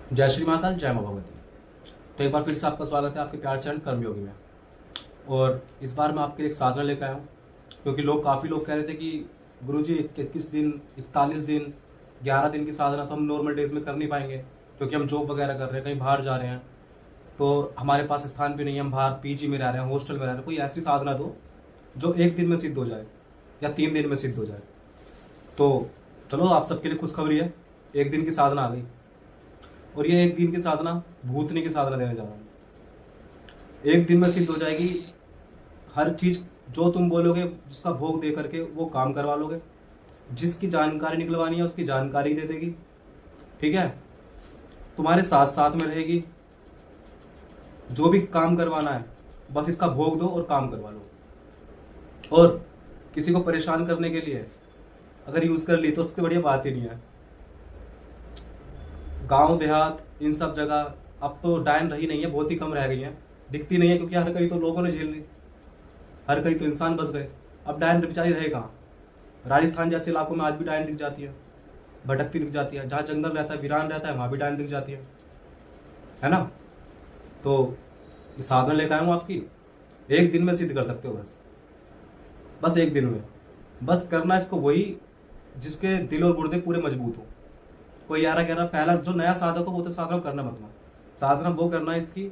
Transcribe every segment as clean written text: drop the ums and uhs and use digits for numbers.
जय श्री महाकाल, जय माँ भगवती। तो एक बार फिर से आपका स्वागत है आपके प्यार चरण कर्मयोगी में। और इस बार मैं आपके लिए एक साधना लेकर आया हूँ, क्योंकि काफ़ी लोग कह रहे थे कि गुरुजी 21 दिन, 41 दिन, 11 दिन की साधना तो हम नॉर्मल डेज में कर नहीं पाएंगे, क्योंकि हम जॉब वगैरह कर रहे हैं, कहीं बाहर जा रहे हैं, तो हमारे पास स्थान भी नहीं है, हम बाहर पीजी में रह रहे हैं, हॉस्टल में रह रहे हैं। कोई ऐसी साधना दो जो एक दिन में सिद्ध हो जाए या 3 दिन में सिद्ध हो जाए। तो चलो, आप सबके लिए खुशखबरी है, एक दिन की साधना आ गई। और ये एक दिन की साधना भूतनी की साधना देने जा रहा हूँ। एक दिन में सिद्ध हो जाएगी हर चीज। जो तुम बोलोगे, जिसका भोग दे करके वो काम करवा लोगे। जिसकी जानकारी निकलवानी है उसकी जानकारी दे देगी, ठीक है। तुम्हारे साथ साथ में रहेगी। जो भी काम करवाना है बस इसका भोग दो और काम करवा लो। और किसी को परेशान करने के लिए अगर यूज कर ली तो उसकी बढ़िया बात ही नहीं है। गांव देहात इन सब जगह अब तो डायन रही नहीं है, बहुत ही कम रह गई है, दिखती नहीं है, क्योंकि हर कहीं तो लोगों ने झेल ली, हर कहीं तो इंसान बस गए। अब डायन बेचारी रहे कहाँ। राजस्थान जैसे इलाकों में आज भी डायन दिख जाती है, भटकती दिख जाती है। जहाँ जंगल रहता है, वीरान रहता है, वहां भी डायन दिख जाती है ना। तो ये साधना लेकर आया हूँ आपकी, एक दिन में सिद्ध कर सकते हो। बस एक दिन में। बस करना इसको वही जिसके दिल और गुर्दे पूरे मजबूत हो। कोई 11 पहला जो नया साधक हो वो तो साधना करना मत ना। साधना वो करना है इसकी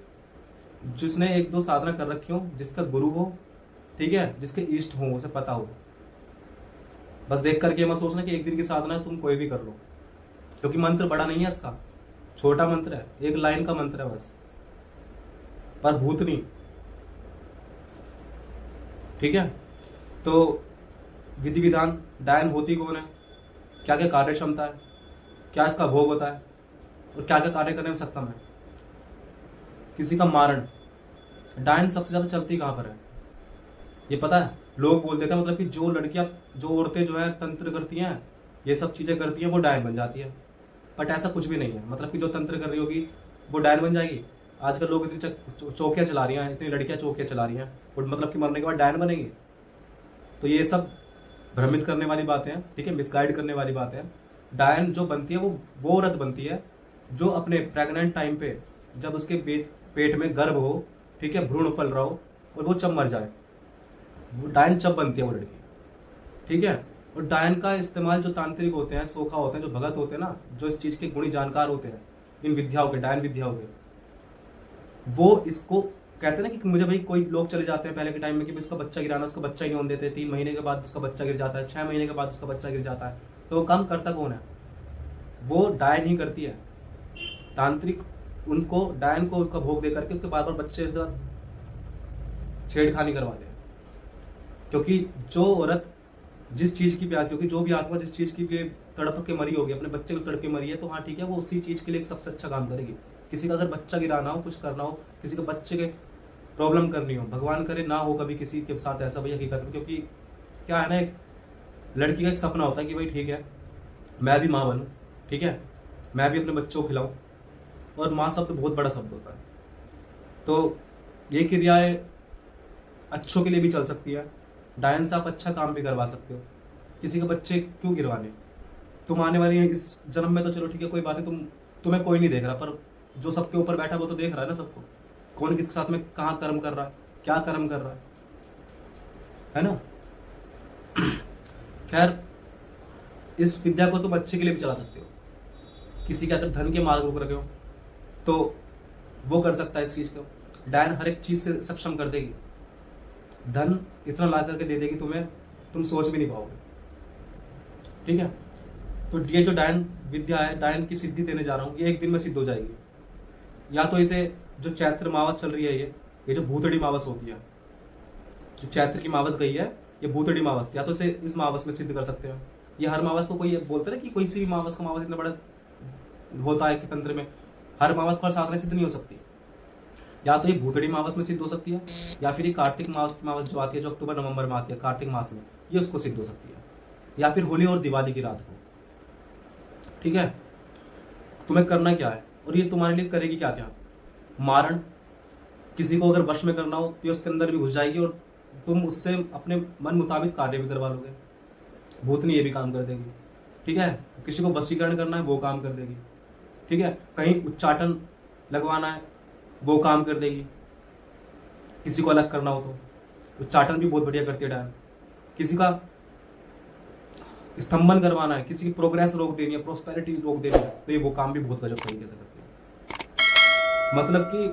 जिसने 1-2 साधना कर रखी हो, जिसका गुरु हो, ठीक है, जिसके इष्ट हो, उसे पता हो। बस देख करके मत सोचना कि एक दिन की साधना तुम कोई भी कर लो, क्योंकि मंत्र बड़ा नहीं है इसका, छोटा मंत्र है, एक लाइन का मंत्र है बस, पर भूतनी, ठीक है। तो विधि विधान, डायन होती कौन है, क्या क्या कार्य क्षमता है, क्या इसका भोग होता है, और क्या क्या कार्य करने में सक्षम है। किसी का मारण, डायन सबसे ज्यादा चलती कहां पर है ये पता है। लोग बोल देते हैं मतलब कि जो लड़कियां, जो औरतें जो है तंत्र करती हैं, ये सब चीजें करती हैं, वो डायन बन जाती है। बट ऐसा कुछ भी नहीं है। मतलब कि जो तंत्र कर रही होगी वो डायन बन जाएगी। आजकल लोग इतनी चौकियां चला रही हैं, इतनी लड़कियां चौकियां चला रही हैं, और मतलब कि मरने के बाद डायन बनेंगी। तो ये सब भ्रमित करने वाली बातें हैं, ठीक है, मिसगाइड करने वाली बातें हैं। डायन जो बनती है वो औरत बनती है जो अपने प्रेग्नेंट टाइम पे, जब उसके पेट में गर्भ हो, ठीक है, भ्रूण पल रहा हो, और वो चब मर जाए, वो डायन चब बनती है वो लड़की, ठीक है। और डायन का इस्तेमाल जो तांत्रिक होते हैं, सोखा होते हैं, जो भगत होते हैं ना, जो इस चीज के गुणी जानकार होते हैं, इन विद्याओं के, डायन विद्याओं के, वो इसको कहते हैं ना कि मुझे भाई, कोई लोग चले जाते हैं पहले के टाइम में कि उसका बच्चा गिराना, उसका बच्चा ही नहीं होने देते, 3 महीने के बाद उसका बच्चा गिर जाता है, 6 महीने के बाद उसका बच्चा गिर जाता है। तो वो काम करता कौन है, वो डायन ही करती है। तांत्रिक उनको, डायन को उसका भोग दे करके उसके बार बार बच्चे का छेड़खानी करवाते हैं। क्योंकि जो औरत जिस चीज की प्यासी होगी, जो भी आत्मा जिस चीज की तड़प के मरी होगी, अपने बच्चे को तड़प के मरी है, तो हाँ ठीक है, वो उसी चीज के लिए सबसे अच्छा काम करेगी। किसी का अगर बच्चा गिराना हो, कुछ करना हो, किसी के बच्चे के प्रॉब्लम करनी हो, भगवान करे ना हो कभी किसी के साथ ऐसा भाई हकीकत में। क्योंकि क्या है ना, एक लड़की का एक सपना होता है कि भाई ठीक है, मैं भी माँ बनूं, ठीक है, मैं भी अपने बच्चों को खिलाऊं। और माँ शब्द बहुत बड़ा शब्द होता है। तो ये क्रियाएं अच्छों के लिए भी चल सकती है। डायन से आप अच्छा काम भी करवा सकते हो। किसी के बच्चे क्यों गिरवाने, तुम आने वाली है इस जन्म में, तो चलो ठीक है, कोई बात है, तुम्हें कोई नहीं देख रहा, पर जो सबके ऊपर बैठा वो तो देख रहा है ना सबको, कौन किसके साथ में कहाँ कर्म कर रहा है, क्या कर्म कर रहा है ना। खैर, इस विद्या को तुम अच्छे के लिए भी चला सकते हो। किसी के अगर धन के मार्ग रुक रखे हो तो वो कर सकता है इस चीज को। डायन हर एक चीज से सक्षम कर देगी, धन इतना ला करके दे देगी तुम्हें, तुम सोच भी नहीं पाओगे, ठीक है। तो ये जो डायन विद्या है, डायन की सिद्धि देने जा रहा हूँ, ये एक दिन में सिद्ध हो जाएगी। या तो इसे, जो चैत्र मावस चल रही है, ये जो भूतड़ी मावस होती है, जो चैत्र की मावस गई है, ये भूतड़ी मावस, या तो इसे इस मावस में सिद्ध कर सकते हैं। ये हर मावस को, कोई बोलता है कि कोई सी भी मावस का मावस इतना बड़ा होता है कि तंत्र में हर मावस पर साधना सिद्ध नहीं हो सकती। या तो ये भूतड़ी मावस में सिद्ध हो सकती है, या फिर ये कार्तिक मावस जो आती है, जो अक्टूबर नवंबर में आती है, कार्तिक मास में, ये उसको सिद्ध हो सकती है। या फिर होली और दिवाली की रात को, ठीक है। तुम्हें करना क्या है, और ये तुम्हारे लिए करेगी क्या क्या। मारण, किसी को अगर वश में करना हो तो उसके अंदर भी घुस जाएगी, और तुम उससे अपने मन मुताबिक कार्य भी करवा लोगे। भूतनी ये भी काम कर देगी, ठीक है। किसी को वशीकरण करना है वो काम कर देगी, ठीक है, कहीं उच्चाटन लगवाना है वो काम कर देगी, किसी को अलग करना हो तो उच्चाटन भी बहुत बढ़िया करती है डायन। किसी का स्तंभन करवाना है, किसी की प्रोग्रेस रोक देनी है, प्रोस्पेरिटी रोक देनी है, तो ये वो काम भी बहुत गजब तरीके से करती है। मतलब कि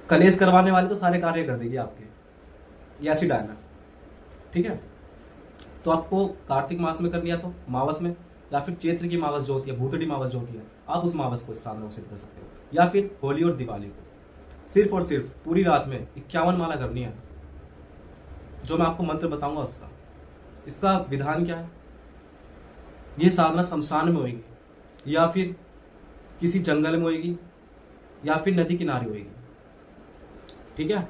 कलेश करवाने वाले तो सारे कार्य कर देगी आपके, ये ऐसी डायन है। ठीक है, तो आपको कार्तिक मास में करनी है तो मावस में, या फिर चैत्र की मावस जो होती है, भूतड़ी मावस जो होती है, आप उस मावस को साधना सिद्ध कर सकते हो, या फिर होली और दिवाली को सिर्फ और सिर्फ पूरी रात में 51 माला करनी है। जो मैं आपको मंत्र बताऊंगा उसका, इसका विधान क्या है। ये साधना शमशान में होगी, या फिर किसी जंगल में होगी, या फिर नदी किनारे होगी। ठीक है,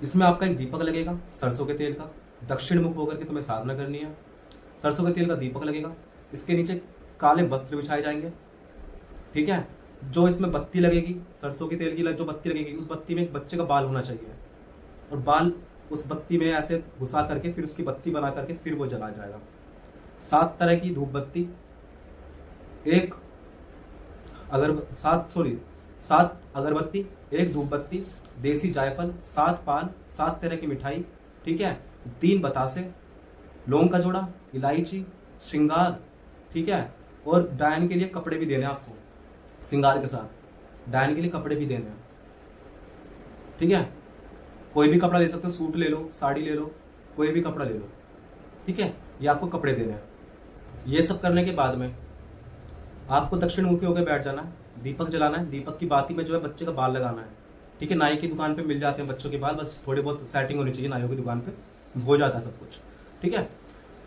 इसमें आपका एक दीपक लगेगा सरसों के तेल का, दक्षिण मुख होकर के तुम्हें साधना करनी है। सरसों के तेल का दीपक लगेगा, इसके नीचे काले वस्त्र बिछाए जाएंगे। ठीक है, जो इसमें बत्ती लगेगी, सरसों के तेल की जो बत्ती लगेगी, उस बत्ती में एक बच्चे का बाल होना चाहिए, और बाल उस बत्ती में ऐसे घुसा करके फिर उसकी बत्ती बना करके फिर वो जला जाएगा। 7 तरह की धूप बत्ती, एक सात अगरबत्ती, एक धूप बत्ती, देसी जायफल, 7 पान, 7 तरह की मिठाई। ठीक है, 3 बतासे, लौंग का जोड़ा, इलायची, श्रृंगार। ठीक है, और डायन के लिए कपड़े भी देने हैं आपको, श्रृंगार के साथ डायन के लिए कपड़े भी देने हैं। ठीक है, कोई भी कपड़ा ले सकते हो, सूट ले लो, साड़ी ले लो, कोई भी कपड़ा ले लो। ठीक है, ये आपको कपड़े देने हैं। ये सब करने के बाद में आपको दक्षिण मुखी होकर बैठ जाना है, दीपक जलाना है, दीपक की बाती में जो है बच्चे का बाल लगाना है। ठीक है, नाई की दुकान पे मिल जाते हैं बच्चों के बाल, बस थोड़ी बहुत सेटिंग होनी चाहिए, नाइयों की दुकान पे हो जाता है सब कुछ। ठीक है,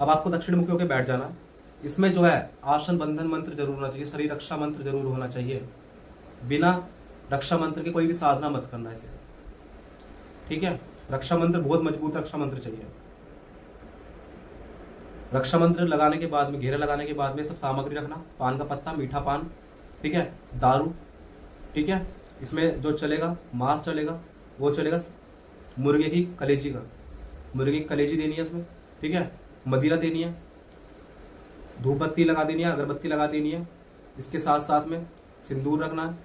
अब आपको दक्षिण मुखी होकर बैठ जाना है। इसमें जो है आसन बंधन मंत्र जरूर होना चाहिए, शरीर रक्षा मंत्र जरूर होना चाहिए। बिना रक्षा मंत्र के कोई भी साधना मत करना इसे। ठीक है, रक्षा मंत्र बहुत मजबूत रक्षा मंत्र चाहिए। रक्षा मंत्र लगाने के बाद में, घेरा लगाने के बाद में सब सामग्री रखना, पान का पत्ता, मीठा पान, ठीक है, दारू। ठीक है, इसमें जो चलेगा मांस चलेगा, वो चलेगा मुर्गे की कलेजी का, मुर्गे की कलेजी देनी है इसमें। ठीक है, मदिरा देनी है, धूप बत्ती लगा देनी है, अगरबत्ती लगा देनी है। इसके साथ साथ में सिंदूर रखना है,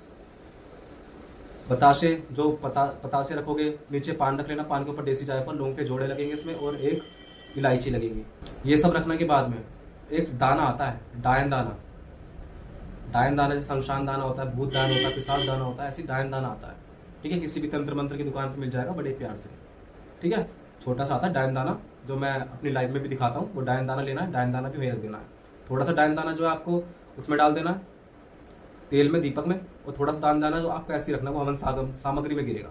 बताशे, जो पतासे रखोगे, नीचे पान रख लेना, पान के ऊपर देसी जायफल, लौंग के जोड़े लगेंगे इसमें, और एक इलायची लगेगी। ये सब रखने के बाद में एक दाना आता है डायन दाना। डायन दाना जैसे शमशान दाना होता है, भूत दाना होता है, पिशाच दाना होता है, ऐसी डायन दाना आता है। ठीक है, किसी भी तंत्र मंत्र की दुकान पर मिल जाएगा बड़े प्यार से। ठीक है, छोटा सा आता है डायन दाना, जो मैं अपनी लाइफ में भी दिखाता हूँ। वो डायन दाना लेना है, डायन दाना भी वहीं रख देना है। थोड़ा सा डायन दाना जो है आपको उसमें डाल देना है तेल में, दीपक में, और थोड़ा सा दान दाना जो आपको ऐसे ही रखना, वो हवन सामग्री में गिरेगा।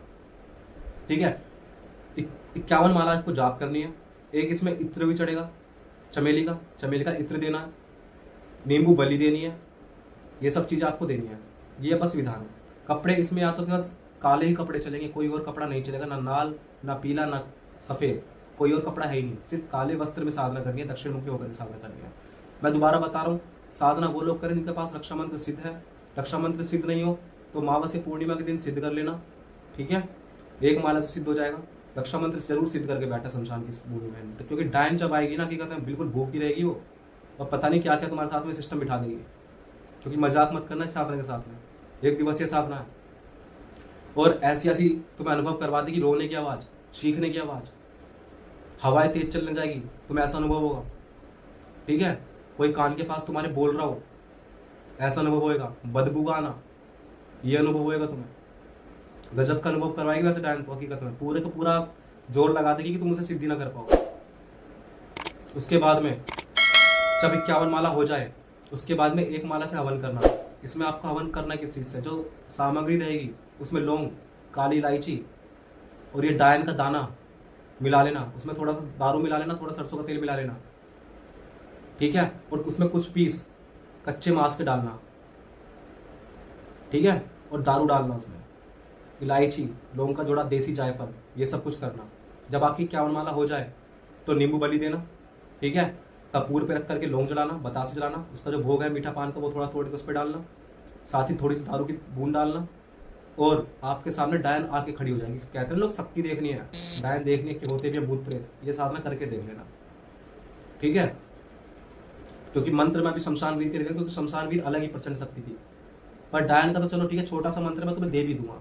ठीक है, 51 माला आपको जाप करनी है। एक इसमें इत्र भी चढ़ेगा, चमेली का इत्र देना है, नींबू बलि देनी है, ये सब चीजें आपको देनी है। ये बस विधान है। कपड़े इसमें या तो फिर काले ही कपड़े चलेंगे, कोई और कपड़ा नहीं चलेगा, ना लाल, ना पीला, ना सफेद, कोई और कपड़ा है ही नहीं। सिर्फ काले वस्त्र में साधना करनी है, दक्षिण मुखी होकर साधना करनी है। मैं दोबारा बता रहा हूँ, साधना वो लोग करें जिनके पास रक्षा मंत्र सिद्ध है। रक्षा मंत्र सिद्ध नहीं हो तो मावस या पूर्णिमा के दिन सिद्ध कर लेना। ठीक है, एक माला से सिद्ध हो जाएगा। रक्षा मंत्र जरूर सिद्ध करके बैठा शमशान की भूमि में, क्योंकि डायन जब आएगी ना, कि कहते हैं बिल्कुल भूखी रहेगी वो, और पता नहीं क्या क्या तुम्हारे साथ में सिस्टम बिठा देगी। क्योंकि मजाक मत करना इस साधना के साथ में, 1 दिवसीय साधना है। और ऐसी ऐसी तुम्हें अनुभव करवा देगी, रोने की आवाज, चीखने की आवाज, हवाएं तेज चलने जाएगी, तुम्हें ऐसा अनुभव होगा। ठीक है, कोई कान के पास तुम्हारे बोल रहा हो, ऐसा अनुभव होएगा। बदबू आना, ये अनुभव होएगा तुम्हें। गजब का अनुभव करवाएगी वैसे डायन तो हकीकत में, पूरे का पूरा जोर लगा देगी कि तुम उसे सिद्धि ना कर पाओ। उसके बाद में जब 51 माला हो जाए, उसके बाद में एक माला से हवन करना। इसमें आपको हवन करना किस चीज से, जो सामग्री रहेगी उसमें लौंग, काली इलायची और ये डायन का दाना मिला लेना, उसमें थोड़ा सा दारू मिला लेना, थोड़ा सरसों का तेल मिला लेना। ठीक है, और उसमें कुछ पीस कच्चे मांस के डालना। ठीक है, और दारू डालना उसमें, इलायची, लौंग का जोड़ा, देसी जायफल, ये सब कुछ करना। जब आपकी 51 माला हो जाए तो नींबू बलि देना। ठीक है, कपूर पे रख करके लौंग जलाना, बतासे जलाना, उसका जो भोग है मीठा पान का वो थोड़ा तोड़ के उस पर डालना, साथ ही थोड़ी सी दारू की बूंद डालना, और आपके सामने डायन आके खड़ी हो जाएगी। कहते हैं लोग शक्ति देखनी है, डायन देखने के होते भी भूत प्रेत, ये साधना करके देख लेना। ठीक है, क्योंकि मंत्र में अभी शमशान वीर के लिए, क्योंकि शमशान वीर अलग ही प्रचंड शक्ति थी। पर डायन का तो चलो ठीक है, छोटा सा मंत्र मैं तुम्हें दे भी दूंगा,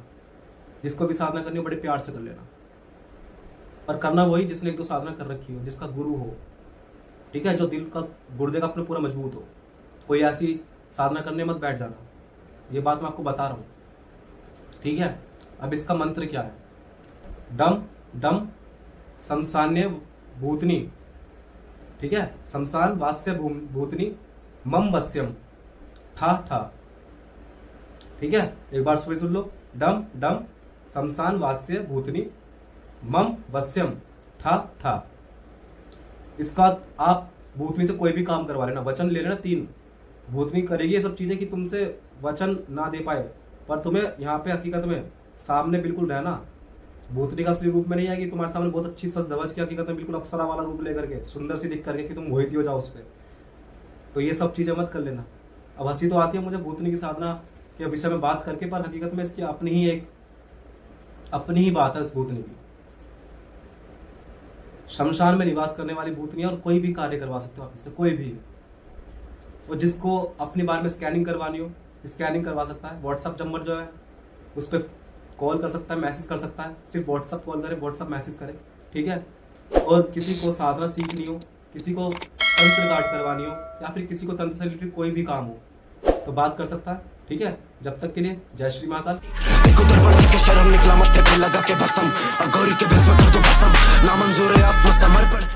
जिसको भी साधना करनी हो बड़े प्यार से कर लेना, पर करना वही जिसने एक दो साधना कर रखी हो, जिसका गुरु हो, ठीक है, जो दिल का गुर्दे का अपने पूरा मजबूत हो। कोई ऐसी साधना करने मत बैठ जाना, ये बात मैं आपको बता रहा हूं, ठीक है। अब इसका मंत्र क्या है? डम डम शमशान्य भूतनी, ठीक है, शमशान वास्य भूतनी मम वस्यम ठा ठा, ठीक है, एक बार फिर सुन लो। डम डम शमशान वास्य भूतनी मम वस्यम ठा ठा। इसका आप भूतनी से कोई भी काम करवा लेना, वचन ले लेना 3। भूतनी करेगी ये सब चीजें कि तुमसे वचन ना दे पाए, पर तुम्हें यहाँ पे हकीकत में सामने बिल्कुल रहना। भूतनी का असली रूप में नहीं आएगी, तुम्हारे सामने बहुत अच्छी सज धवज की हकीकत में बिल्कुल अप्सरा वाला रूप लेकर के, सुंदर सी दिख करके कि तुम मोहित हो जाओ उस पर। तो ये सब चीजें मत कर लेना। अब हंसी तो आती है मुझे भूतनी की साधना के विषय में बात करके, पर हकीकत में इसकी अपनी ही बात है इस भूतनी की। शमशान में निवास करने वाली भूतनी है और कोई भी कार्य करवा सकते हो आप इससे, कोई भी। और जिसको अपने बारे में स्कैनिंग करवानी हो, स्कैनिंग करवा सकता है। व्हाट्सअप नंबर जो है उस पर कॉल कर सकता है, मैसेज कर सकता है। सिर्फ व्हाट्सअप कॉल करे, व्हाट्सअप मैसेज करे, ठीक है। और किसी को साधना सीखनी हो, किसी को तंत्र गार्ड करवानी हो, या फिर किसी को तंत्र से रिलेटेड कोई भी काम हो, तो बात कर सकता है, ठीक है। जब तक के लिए जय श्री महाकाल। शर्म निकला मत्थे पे लगा के भसम, गौरी के बेस में कर दो भसम, नामंजूर आत्मसमर्पण।